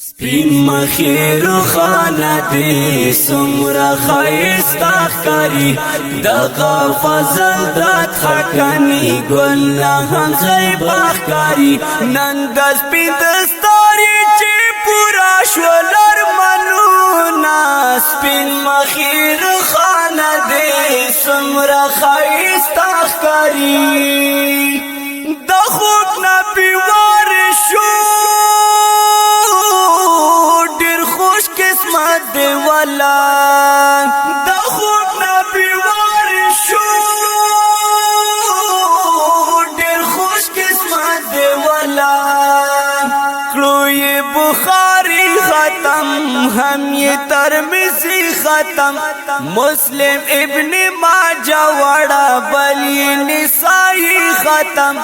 سپین مخیر خانه دی سمرا خیستا خکاری دغا فضل دات خکانی گل نهم غیب اخکاری نن دست پین دستاری چی پورا شولر منونا سپین مخیر خانه دی سمرا خیستا خکاری دخوک نبیوار شو قسمت دی والا دا خوب نبی وارشو دیر خوش قسمت دی والا کلوی بخاری ختم ہم یہ ترمزی ختم مسلم ابن ماجہ وڑا بلی نسائی ختم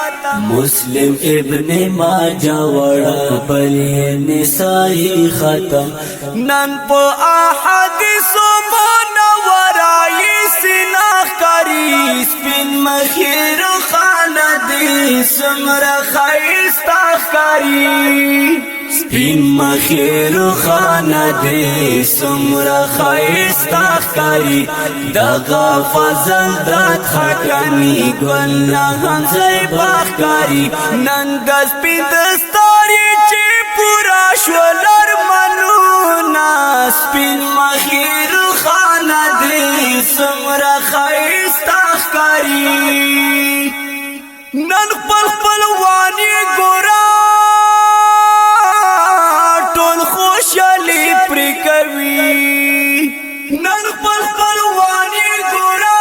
مسلم ابن ماجہ وڑا بلی نسائی ختم نن پو احادیثو منورائی سناخ کاری سپین مخیر خانه دی سمرا خیستاخ کاری سپین مخیر خانه دی سمرا خیستاخ کاری دغا فضل دات خکانی گل نهم غیب اخکاری نن دست پین دستاری چی پورا شولر منونا سپین مخیر خانه دی سمرا خیستا خکاری نن خپل خپلوانی گورا ټول خوشالی پری کوي نن خپل خپلوانی گورا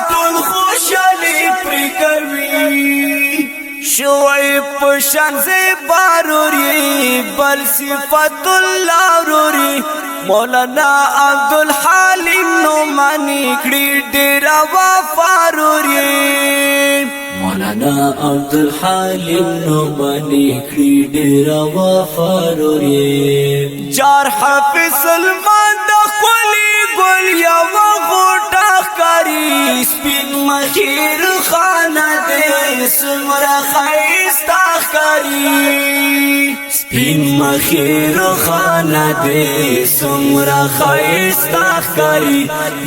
ټول خوشالی پری کوي شعیب پشان سے باروری بل صفت اللہ روری مولانا عبدالحلیم نعمانی کڑی ڈیرا وفاروری مولانا عبدالحلیم نعمانی کڑی ڈیرا وفاروری جار حافظ سلمان دخولی گلیا وغوٹا کاری سپین مخیر خانه دی سمرا خیستا خکاری سپین مخیر خانه دی سمرا خیستا خکاری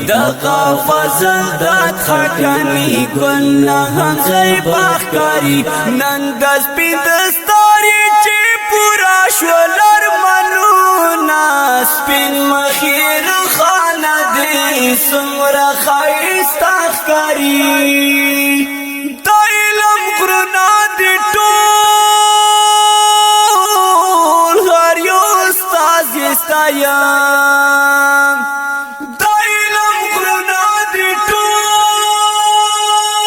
دغا فضل دات خکانی گل نهم غیب اخکاری نن دست پین دستاری چی پورا شولر منونا سپین مخیر خانه دی سمرا خیستا خکاری دا علم غرنا دی ټول هر یو استاز یستایم دا علم غرنا دی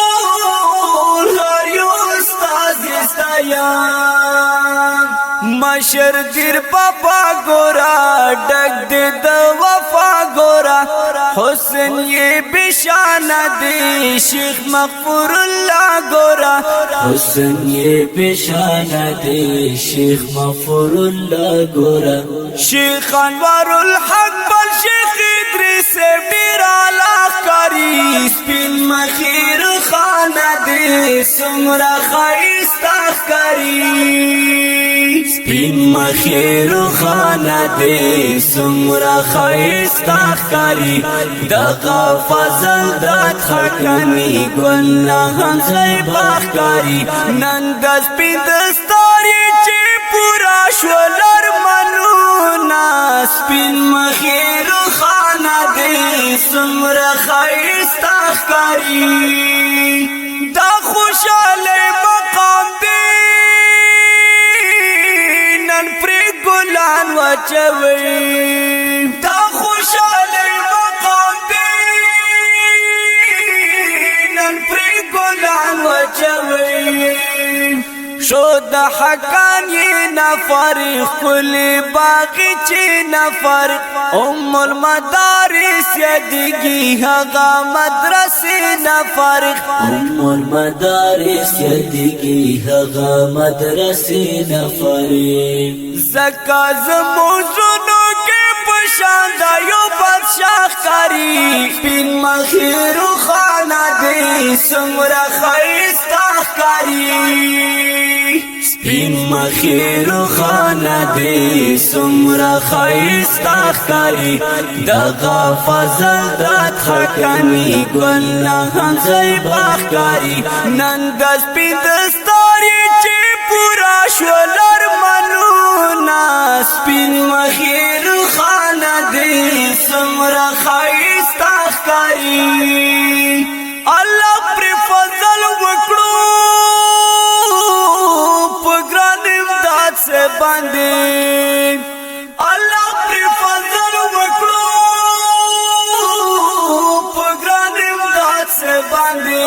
ټول هر یو استاز یستایم مشر دیر بابا گورا ڈگ دے دا وفا گورا حسن یہ بشانہ دے شیخ مغفور اللہ گورا حسن یہ بشانہ دے شیخ مغفور اللہ گورا شیخ انوار الحق بل شیخ ادریس ڈیرا لاخ کاری سپین مخیر خانہ دے سمرا خیستا کاری سپین مخیر خانه دی سمرا خیستا خکاری دغا فضل دات خکانی گل نهم غیب اخکاری نن دست پین دستاری چی پورا شولر منونا سپین مخیر خانه دی سمرا خیستا خکاری دا خوشالی مقام دی گلان وچوي دا خوشالی مقام دی نن پری گلان وچوي شو دا حقان یہ نفر خلی باقی چی نفر المدارس یدگی حقا مدرسی نفر المدارس یدگی حقا مدرسی نفر زکاز موزنو کے پشاندہ یو بادشاہ کاری پین مخیر خانہ دی سمرا خیستا کاری سپین مخیر خانه دی سمرا خیستا خکاری دغا فضل دات خکنی گل نهان زیبا خکاری نن دست پی دستاری چی پورا شولر منونا سپین مخیر خانه دی سمرا خیستا خکاری اللہ پر فضل وکڑو پگران امداد سے باندے اللہ پر فضل وکڑو پگران امداد سے باندے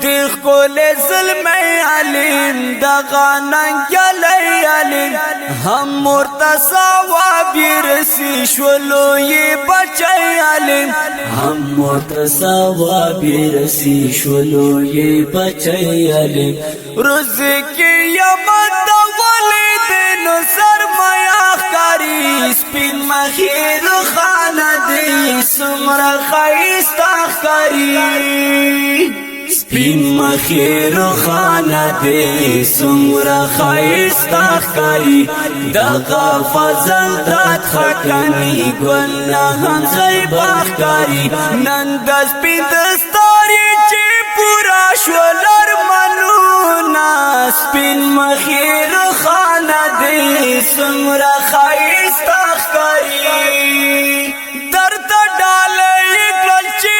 دیکھ کو لے ظلم علیم دغانا گلی علیم ہم مرتساوا بیرسی شولو یہ بچائی علیم ہم مرتساوا بیرسی شولو یہ بچائی علیم رزقی یمد والدین سرمایہ کاری سپین مخیر خانہ دی سمرا خیستا کاری سپین مخیر خانه دی سمرا خیستا خکاری دغا فضل دات خکنی گل نهان زیبا خکاری نن دست پی دستاری چی پورا شولر منونا سپین مخیر خانه دی سمرا خیستا خکاری درد ڈالی گلچی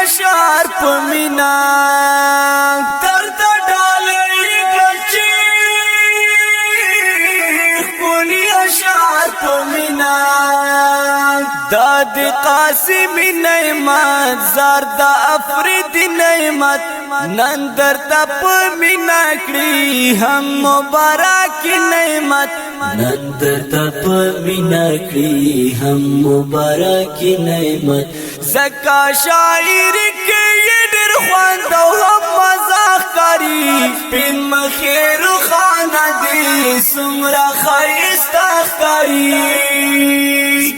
اشار پمینا درد ڈالی گلچی کولی اشار پمینا داد قاسمی نعمت زرد افرید نعمت نندر تپ مینا کری ہم مبارک نعمت نندر تپ مینا کری ہم مبارک نعمت زکا شاعر کے یہ در خواندو ہم مزاق کری پین مخیر خانہ دی سمرا خیستا کری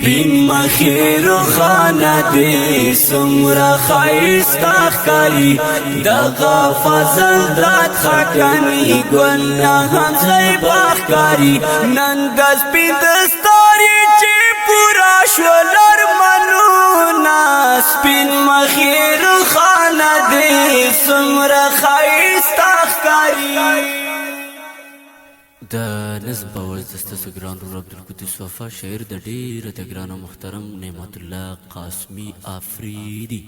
پین مخیر خانہ دی سمرا خیستا کری دغا فضل دات خکنی گل نهان زیبا کاری نن دست پی دستاری چی پورا شولر منونا سپین مخیر خانه دی سمرا خیستا خکاری دا نظم باوز دستاسو گران رو عبدالقدوس وفا شعر دا دیر دا گران و محترم نعمت الله قاسمی آفریدی